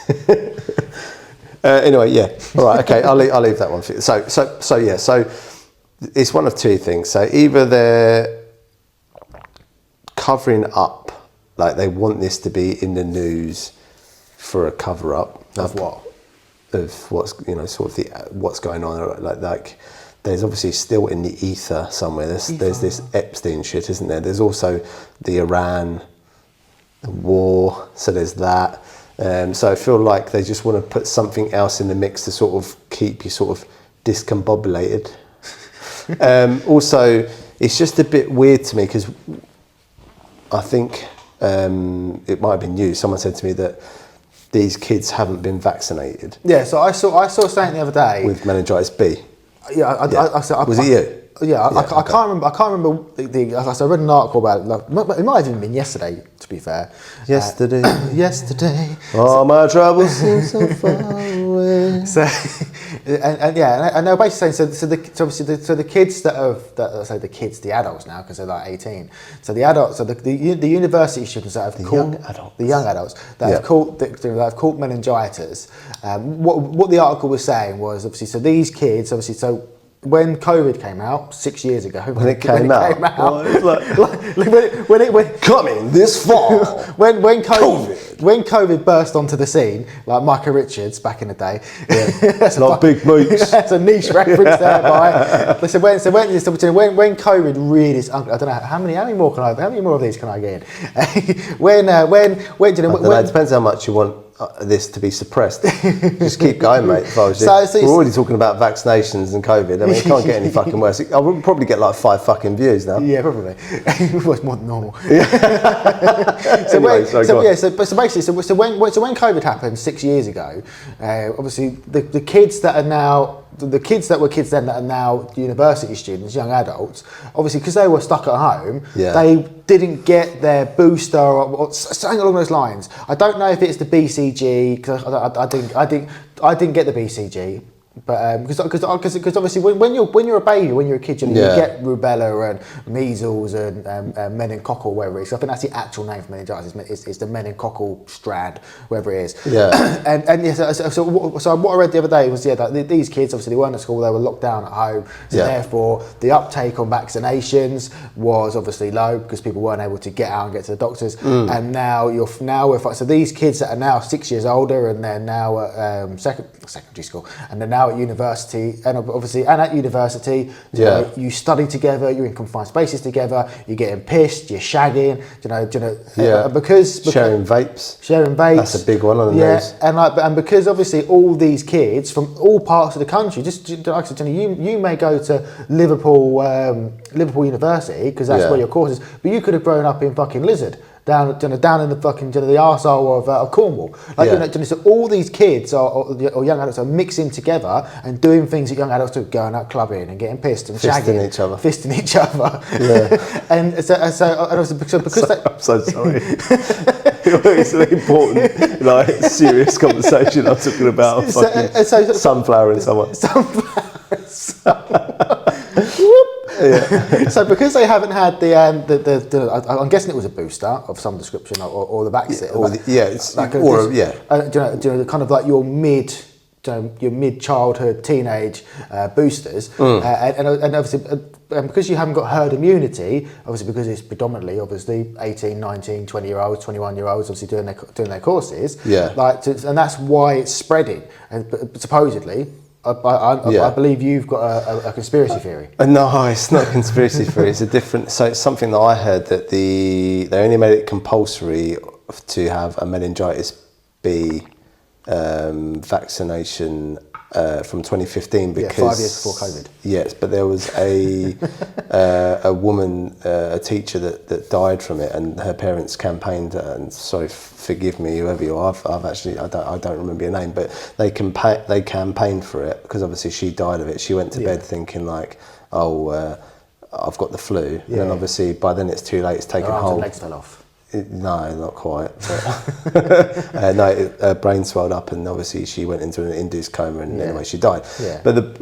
Anyway, yeah. All right. Okay. I'll leave that one for you. So it's one of two things. So either they're covering up, like they want this to be in the news for a cover up of what? Of what's what's going on. Like there's obviously still in the ether somewhere. There's this Epstein shit, isn't there? There's also the Iran war. So there's that. So I feel like they just want to put something else in the mix to sort of keep you sort of discombobulated. Also, it's just a bit weird to me because I think it might have been you. Someone said to me that these kids haven't been vaccinated. Yeah, so I saw something the other day with meningitis B. Yeah, was it you? Yeah, I can't remember. I can't remember I read an article about it. Like, it might have even been yesterday, to be fair. Yesterday. Yesterday. All my troubles seem so far away. So, and they were basically saying so the kids the adults now, because they're like 18. So the adults, so the university students that have caught the young adults that have caught meningitis. What the article was saying was obviously, so these kids obviously, so when COVID came out 6 years ago, when it came out, coming this fall, when COVID burst onto the scene, like Micah Richards back in the day, it's not big mooks. That's a niche reference there, by. So when COVID really, I don't know how many more of these can I get in? It depends how much you want this to be suppressed. Just keep going, mate. If I was we're already talking about vaccinations and COVID. I mean, it can't get any fucking worse. I would probably get like 5 fucking views now. Yeah, probably. It's more than normal. So when COVID happened 6 years ago, obviously the kids that were kids then that are now university students, young adults, obviously because they were stuck at home, they didn't get their booster or something along those lines. I don't know if it's the BCG, because I didn't get the BCG. But because obviously when you're a baby, when you're a kid, you get rubella and measles and meningococcal, whatever it is. I think that's the actual name for meningitis. It's the meningococcal strand, whatever it is. Yeah. So what I read the other day was that these kids, obviously they weren't at school, they were locked down at home. So therefore the uptake on vaccinations was obviously low because people weren't able to get out and get to the doctors. And now so these kids that are now 6 years older and they're now at secondary school and they're now at university, and obviously at university you study together, you're in confined spaces together, you're getting pissed, you're shagging, because sharing vapes, that's a big one on the news. And because obviously all these kids from all parts of the country, just like I said, you may go to Liverpool University because that's where your course is, but you could have grown up in fucking Lizard, down in the fucking the arsehole of Cornwall. So all these kids or young adults are mixing together and doing things that young adults do, going out clubbing and getting pissed and shagging, fisting each other. Yeah. and because I'm so sorry. It's an important, serious conversation. I'm talking about a fucking sunflower in someone. So because they haven't had I'm guessing it was a booster of some description or the vaccine. Kind of like your mid-childhood teenage boosters, and obviously because you haven't got herd immunity, obviously because it's predominantly 18, 19, 20-year-olds, 21-year-olds obviously doing their courses, and that's why it's spreading, and supposedly. I believe you've got a conspiracy theory. No, it's not a conspiracy theory. It's it's something that I heard that they only made it compulsory to have a meningitis B vaccination from 2015 because 5 years before COVID. Yes, but there was a woman, a teacher that died from it, and her parents campaigned. And sorry, forgive me, whoever you are. I don't remember your name, but they campaigned for it because obviously she died of it. She went to bed thinking like, I've got the flu, and then obviously by then it's too late. It's taken hold. Her legs fell off. No, not quite. But her brain swelled up, and obviously she went into an induced coma, and anyway she died. Yeah. But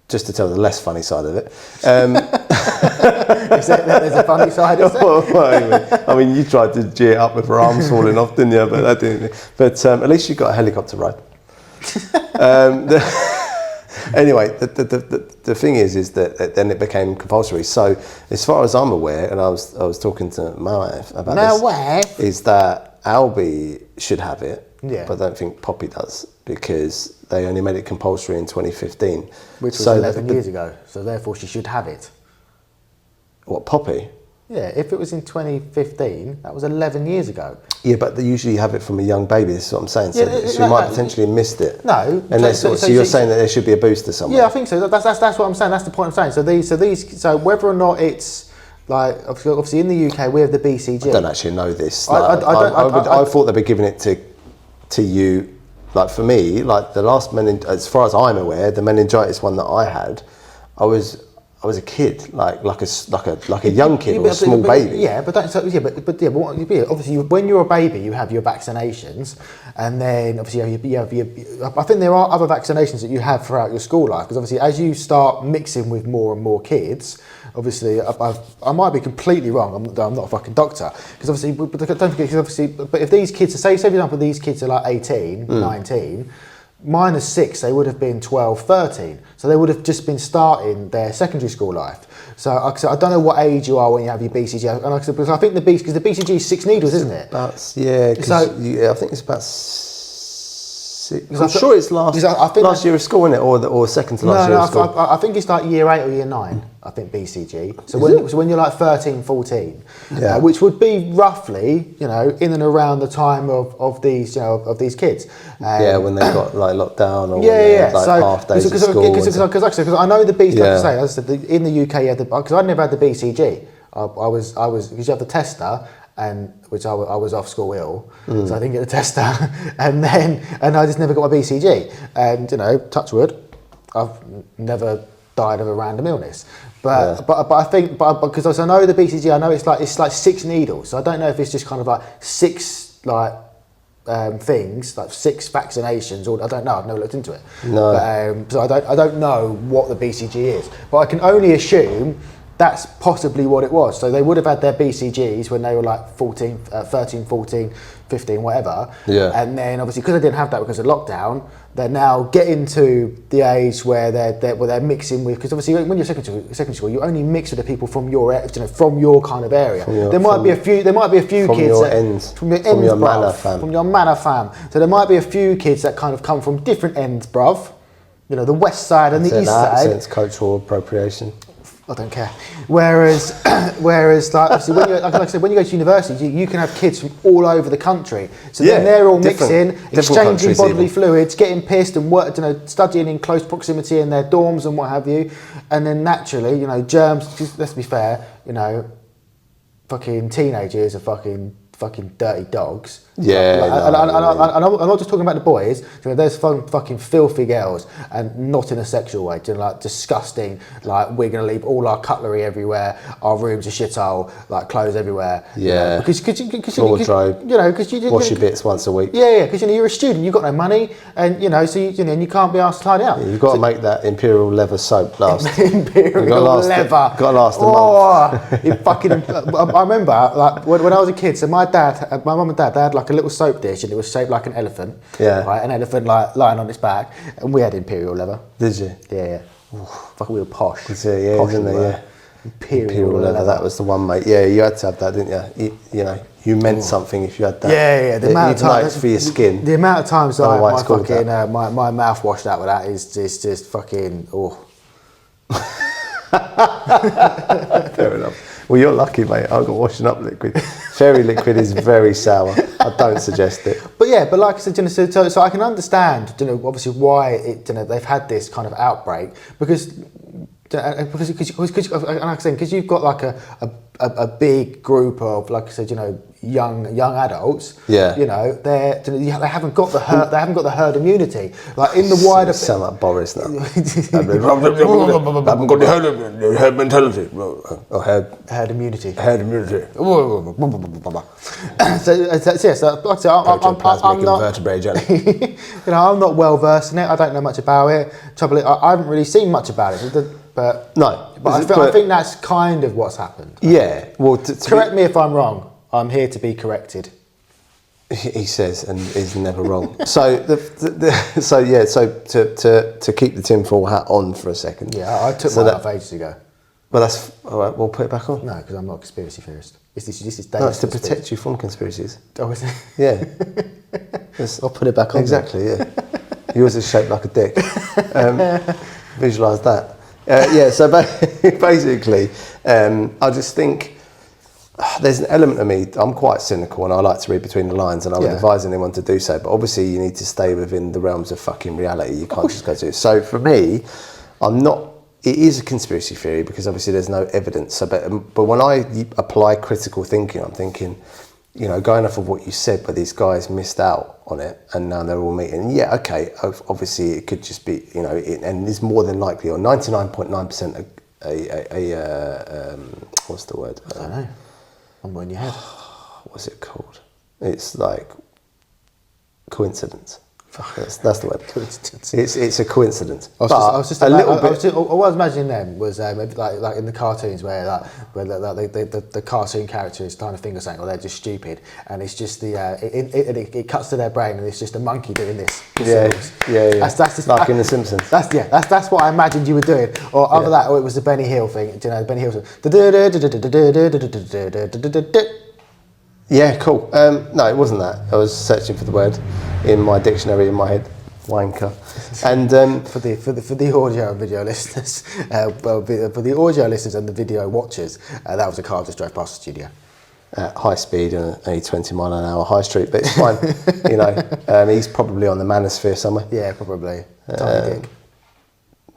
just to tell the less funny side of it. There's a funny side, is there? I mean, you tried to G it up with her arms falling off, didn't you? But that didn't. But at least you got a helicopter ride. Anyway, the thing is that then it became compulsory. So as far as I'm aware, and I was talking to my wife about this, is that Albie should have it, but I don't think Poppy does because they only made it compulsory in 2015. Which was 11 years ago, so therefore she should have it. What, Poppy? Yeah, if it was in 2015, that was 11 years ago. Yeah, but they usually have it from a young baby. This is what I'm saying. So Yeah, she might potentially have missed it. No. So you're saying that there should be a booster somewhere? Yeah, I think so. That's what I'm saying. That's the point I'm saying. So whether or not it's like obviously in the UK we have the BCG. I don't actually know this. Like, I thought they'd be giving it to you. Like for me, like the last as far as I'm aware, the meningitis one that I had, I was a kid, like a young kid or a small baby. Yeah, but obviously when you're a baby, you have your vaccinations, and then obviously you have your. I think there are other vaccinations that you have throughout your school life, because obviously as you start mixing with more and more kids, obviously I might be completely wrong. I'm not a fucking doctor, because obviously, but don't forget, obviously, but if these kids say for example these kids are like 18, 19. Minus 6, they would have been 12, 13. So they would have just been starting their secondary school life. So I don't know what age you are when you have your BCG. And because I think the BCG is 6 needles, isn't it? I think it's about 6. I'm sure it's last year of school, isn't it, or second to last year of school? I think it's like year 8 or year 9. I think BCG. So when you're like 13, 14, which would be roughly, in and around the time of these kids. When they got like locked down or half days of school. Because I know the BCG. Like I said, in the UK, because I never had the BCG. I was because you have the tester. And which I was off school ill, so I didn't get the tester, and I just never got my BCG. And touch wood, I've never died of a random illness. But I think because I know the BCG, I know it's like 6 needles. So I don't know if it's just kind of like 6 things, like 6 vaccinations, or I don't know. I've never looked into it. No. But, so I don't know what the BCG is, but I can only assume that's possibly what it was. So they would have had their BCGs when they were like 13, 14, 15, whatever. Yeah. And then obviously because they didn't have that because of lockdown, they're now getting to the age where they're mixing with, because obviously when you're secondary school, you only mix with the people from your kind of area. There might be a few from kids from your manor fam. From your manor fam. So there might be a few kids that kind of come from different ends, bruv. The west side and the east side. Sense cultural appropriation. I don't care. Whereas, like obviously, when you go to university, you can have kids from all over the country. So then they're all mixing, exchanging bodily fluids, getting pissed, and studying in close proximity in their dorms and what have you. And then naturally, germs. Just, let's be fair, fucking teenagers are fucking dirty dogs. Yeah. I'm not just talking about the boys. There's fucking filthy girls, and not in a sexual way. Like disgusting. Like we're gonna leave all our cutlery everywhere. Our rooms are shithole. Like clothes everywhere. Yeah. Because wardrobe. Because you wash your bits once a week. Yeah. Because you're a student. You've got no money, and so and you can't be asked to tidy up. Yeah, you've got to make that imperial leather soap last. Imperial leather. Got to last a month. It fucking. I remember like when I was a kid. So my mum and dad, they had like a little soap dish, and it was shaped like an elephant. Yeah. Right, an elephant like lying on its back, and we had imperial leather. Did you? Yeah. Fucking we were posh. Posh, isn't it? Yeah. Imperial leather. That was the one, mate. Yeah, you had to have that, didn't you? You meant something if you had that. Yeah. The amount of times for your skin. The amount of times that my mouth washed out with that is just fucking Fair enough. Well, you're lucky, mate. I've got washing up liquid. Fairy liquid is very sour. I don't suggest it. But like I said, so I can understand, obviously why they've had this kind of outbreak because you've got like a big group of, like I said, young adults. Yeah. They haven't got the herd. They haven't got the herd immunity. Like in the wider. Sound like Boris now. haven't got the herd mentality. Or herd immunity. Herd immunity. So like I said, I'm not vertebrae jelly. I'm not well versed in it. I don't know much about it. Trouble is, I haven't really seen much about it. But I think that's kind of what's happened. Yeah. Well, correct me if I'm wrong. I'm here to be corrected. He says, and is never wrong. So to keep the tinfoil hat on for a second. Yeah, I took mine off ages ago. Well, that's all right. We'll put it back on. No, because I'm not a conspiracy theorist. This is dangerous. No, it's to protect you from conspiracies. Oh, is it? Yeah. I'll put it back on. Exactly. Yeah. Yours is shaped like a dick. Visualise that. So basically, I just think there's an element of me, I'm quite cynical and I like to read between the lines, and I would advise anyone to do so, but obviously you need to stay within the realms of fucking reality. You can't just go to it. So for me, it is a conspiracy theory because obviously there's no evidence. So, but when I apply critical thinking, I'm thinking, you know, going off of what you said, but these guys missed out on it and now they're all meeting. Yeah, okay, obviously it could just be, you know, and it's more than likely, or 99.9% what's the word? I don't know. I'm in your head. What's it called? It's like coincidence. That's the word. Coincidence. It's a coincidence. I was imagining them was maybe like in the cartoons where the cartoon character is trying to think of something, or they're just stupid, and it's just it cuts to their brain, and it's just a monkey doing this. Yeah. That's just, like in The Simpsons. That's what I imagined you were doing. Or other that, or it was the Benny Hill thing. Do you know the Benny Hill thing? Yeah, cool. No, it wasn't that. I was searching for the word in my dictionary in my head. Wanker. And for the audio and video listeners, for the audio listeners and the video watchers, that was a car just drove past the studio. At high speed and only 20 mile an hour high street, but it's fine. You know, he's probably on the Manosphere somewhere. Yeah, probably.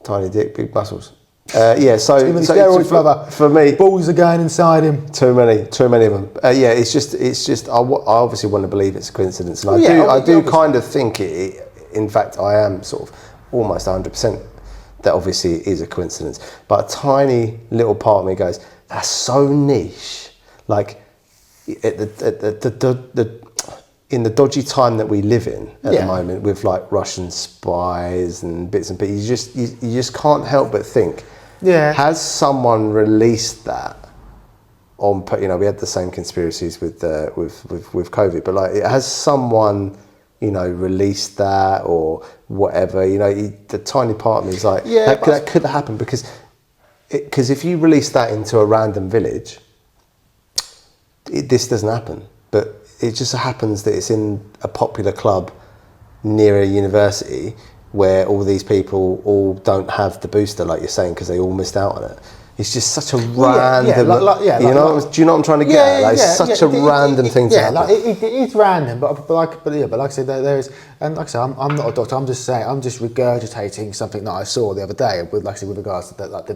Tiny dick, big muscles. Yeah, so too many steroids, brother. For me, balls are going inside him. Too many of them. Yeah, it's just. I obviously want to believe it's a coincidence, and I do kind of think it. In fact, I am sort of almost 100% that obviously it is a coincidence. But a tiny little part of me goes, that's so niche. Like in the dodgy time that we live in at the moment, with like Russian spies and bits and pieces, you just can't help but think. Yeah. Has someone released that on? You know, we had the same conspiracies with COVID, but like, has someone, you know, released that or whatever? You know, the tiny part of me is like, that could happen because if you release that into a random village, this doesn't happen. But it just happens that it's in a popular club near a university where all these people all don't have the booster, like you're saying, because they all missed out on it. It's just such a random. Do you know what I'm trying to get at? Like, it's such a random thing to happen. Like it is random, but like I said, there is, and like I said, I'm not a doctor. I'm just saying, I'm just regurgitating something that I saw the other day with regards to the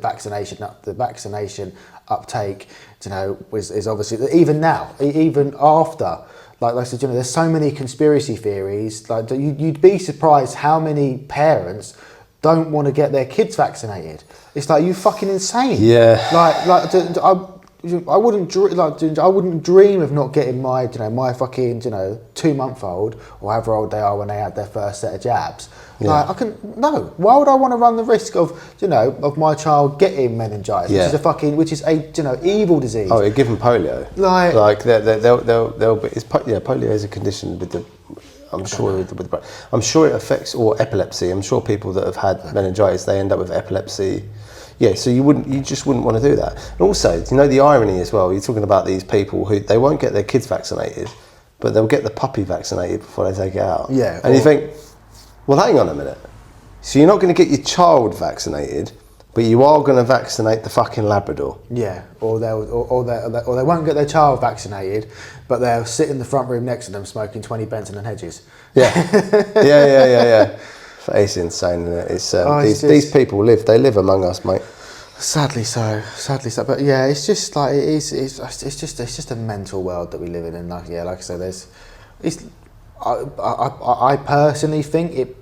vaccination uptake. You know, is obviously even now, even after. Like I said, you know, there's so many conspiracy theories. Like you'd be surprised how many parents don't want to get their kids vaccinated. It's like, you fucking insane. Yeah. I wouldn't dream of not getting my fucking 2-month-old or however old they are when they had their first set of jabs. Yeah. Like, why would I want to run the risk of my child getting meningitis, which is a evil disease? Oh, give them polio. Like they'll be. Polio is a condition with the. I'm sure it affects, or epilepsy. I'm sure people that have had meningitis, they end up with epilepsy. Yeah, so you just wouldn't want to do that. And also, the irony as well, you're talking about these people who, they won't get their kids vaccinated, but they'll get the puppy vaccinated before they take it out. Yeah. And you think, well, hang on a minute. So you're not going to get your child vaccinated, but you are going to vaccinate the fucking Labrador. Yeah, or they won't get their child vaccinated, but they'll sit in the front room next to them smoking 20 Benson and Hedges. Yeah. Yeah. It's insane, isn't it? It's these people live among us, mate. Sadly so. But yeah, it's just like it's just a mental world that we live in, and like I said, I personally think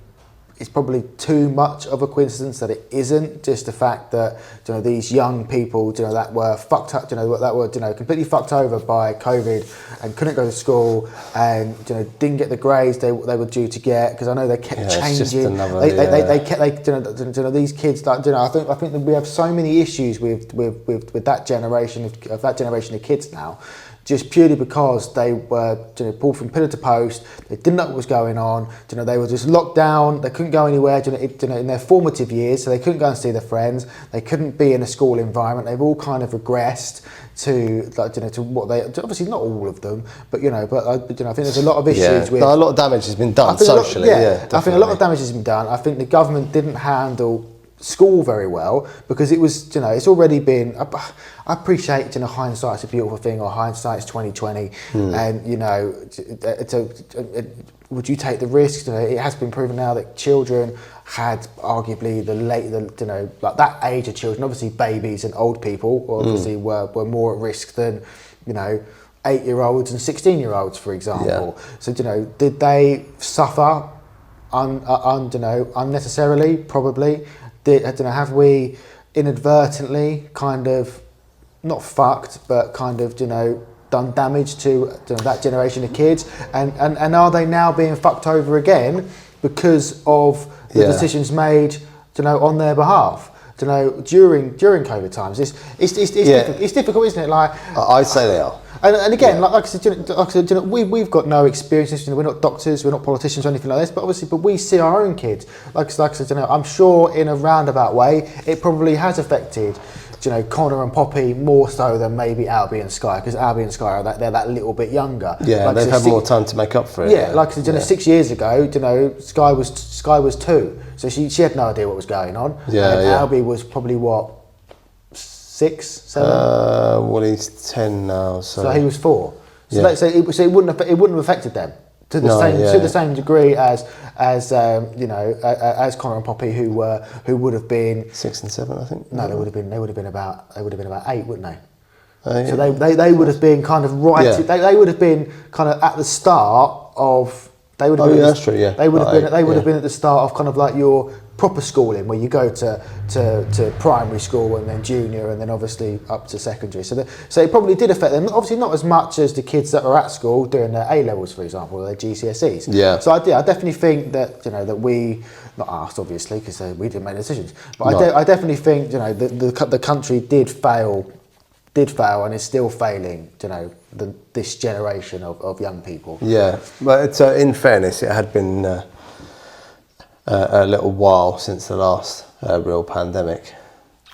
it's probably too much of a coincidence that it isn't. Just the fact that these young people that were fucked up, that were completely fucked over by COVID and couldn't go to school and didn't get the grades they were due to get, because I know they kept changing. These kids, I think that we have so many issues with that generation of kids now. Just purely because they were pulled from pillar to post, they didn't know what was going on. They were just locked down. They couldn't go anywhere. In their formative years, so they couldn't go and see their friends. They couldn't be in a school environment. They've all kind of regressed to what they, obviously not all of them, but I think there's a lot of issues with. A lot of damage has been done socially. I think a lot of damage has been done. I think the government didn't handle school very well, because it was, you know, it's already been, I appreciate, you know, hindsight's a beautiful thing, or hindsight's 2020, and, you know, would you take the risk? You know, it has been proven now that children had arguably you know, like that age of children, obviously babies and old people obviously were more at risk than, you know, 8-year-olds and 16-year-olds, for example. So, you know, did they suffer you know, unnecessarily? Probably. I don't know, have we inadvertently kind of, not fucked, but kind of, you know, done damage to, you know, that generation of kids? And are they now being fucked over again because of the decisions made, you know, on their behalf? You know, during COVID times, it's difficult, isn't it? Like, I'd say they are. And again, like I said, you know, we've got no experience. You know, we're not doctors, we're not politicians or anything like this. But obviously, we see our own kids. Like I said, you know, I'm sure in a roundabout way, it probably has affected, you know, Connor and Poppy more so than maybe Albie and Sky, because Albie and Sky they're that little bit younger. Yeah, like they've had more time to make up for it. Yeah, like I said, you know, 6 years ago, you know, Sky was 2, so she had no idea what was going on. Yeah, and Albie was probably what, 6, 7. Well, he's 10 now, so he was 4. So, it wouldn't have affected them to the same degree as you know, as Connor and Poppy, who would have been 6 and 7, I think. No, they would have been about 8, wouldn't they? Yeah. So they would have been kind of right. Yeah. They would have been kind of at the start of. They would have been. That's true. Yeah. They would have been. They would have been at the start of kind of like your proper schooling, where you go to primary school and then junior and then obviously up to secondary. So it probably did affect them. Obviously not as much as the kids that are at school doing their A levels, for example, or their GCSEs. Yeah. So I definitely think that, you know, that we, not us obviously, because we didn't make decisions, but I definitely think, you know, the country did fail and is still failing, you know, this generation of young people. Yeah, but in fairness, it had been a little while since the last real pandemic.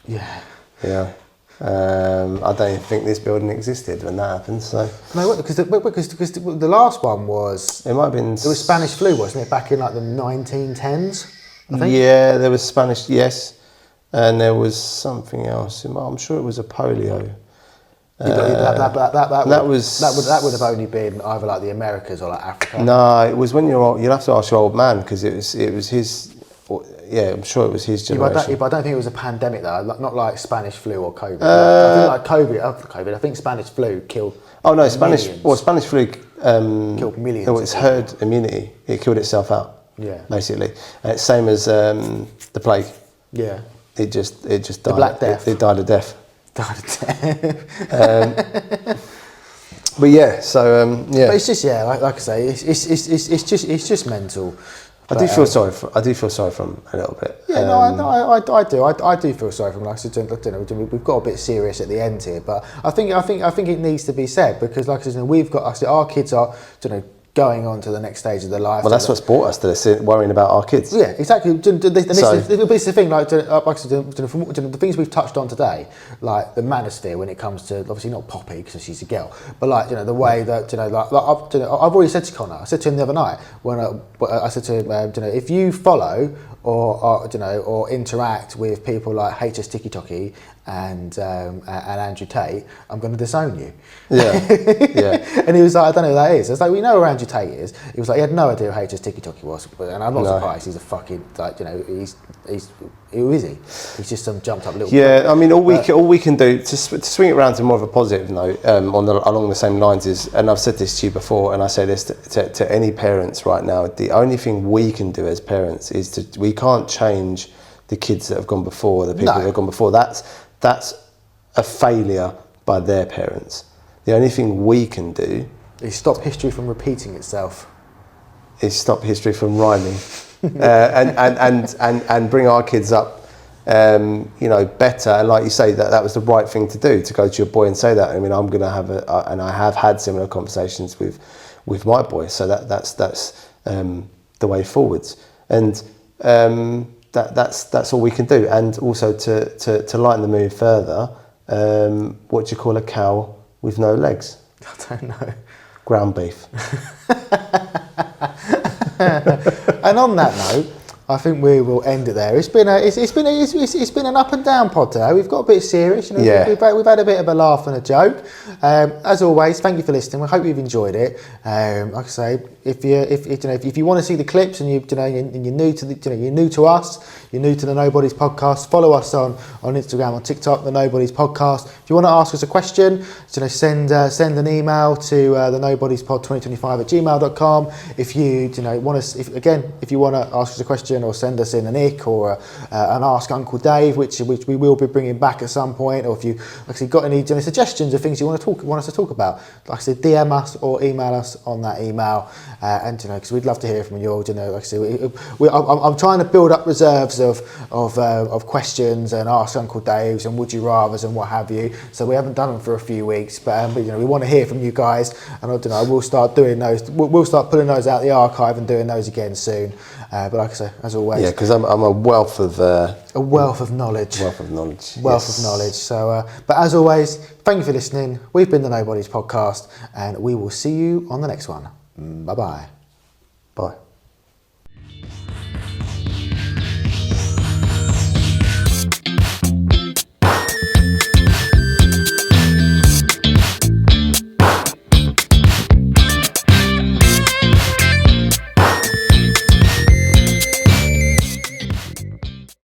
Yeah. Yeah. I don't even think this building existed when that happened. So no, because the last one was, it might have been. It was Spanish flu, wasn't it? Back in like the 1910s, I think. Yeah, there was Spanish, yes, and there was something else. I'm sure it was a polio. That would have only been either like the Americas or like Africa. No, it was when you'll have to ask your old man, because it was his. Yeah, I'm sure it was his generation. But I don't think it was a pandemic though. Not like Spanish flu or COVID. I think like COVID. I think Spanish flu killed. Oh no, Spanish flu killed millions. Oh, it's herd immunity. It killed itself out. Yeah. Basically, and it's same as the plague. Yeah. It just died. The Black Death. It died of death. But yeah, so yeah. But it's just like I say, it's just mental. I do feel sorry for him a little bit. Yeah, I do. I do feel sorry for him. Like I said, we've got a bit serious at the end here, but I think it needs to be said, because, like I said, we've got our kids are, you know, going on to the next stage of their life. Well, that's what's brought us to this, worrying about our kids. Yeah, exactly. This is the thing, like the things we've touched on today, like the Manosphere, when it comes to, obviously not Poppy because she's a girl, but like, you know, the way that, you know, like I've already said to Connor, I said to him the other night when I said to him, you know, if you follow or you know, or interact with people like HS Tiki Toki and Andrew Tate, I'm going to disown you. Yeah, yeah. And he was like, I don't know who that is. I was like, we know who Andrew Tate is. He was like, he had no idea who HS Tiki Toki was, and I'm not surprised. He's a fucking, like, you know, he's who is he? He's just some jumped up little. Yeah, prick. I mean, all we can do to swing it around to more of a positive note, along the same lines is, and I've said this to you before, and I say this to any parents right now. The only thing we can do as parents is we can't change the kids that have gone before, the people that have gone before. That's a failure by their parents. The only thing we can do is stop history from repeating itself. Is stop history from rhyming, and bring our kids up, you know, better. And like you say, that was the right thing to do, to go to your boy and say that. I mean, I'm going to have and I have had similar conversations with my boy. So that's the way forwards. And that's all we can do. And also to lighten the mood further, what do you call a cow with no legs? I don't know. Ground beef. And on that note, I think we will end it there. It's been an up and down pod today. We've got a bit serious, you know. Yeah. We've had a bit of a laugh and a joke. As always, thank you for listening. We hope you've enjoyed it. Like I say, if you want to see the clips and you're new to us, you're new to the Nobody's podcast, follow us on Instagram, on TikTok, the Nobody's podcast. If you want to ask us a question, send an email to the nobodyspod2025@gmail.com. If you want to ask us a question or send us in an ick or an Ask Uncle Dave, which we will be bringing back at some point, or if you actually got any suggestions of things you want us to talk about, like I said, DM us or email us on that email, and because we'd love to hear from you all. Like I said, I'm trying to build up reserves of questions and Ask Uncle Daves and Would You Rathers and what have you. So we haven't done them for a few weeks, but we want to hear from you guys, and we'll start doing those. We'll start putting those out the archive and doing those again soon. But like I say, as always, yeah, because I'm a wealth of knowledge. Wealth of knowledge. So, but as always, thank you for listening. We've been the Nobody's podcast, and we will see you on the next one. Bye-bye. Bye.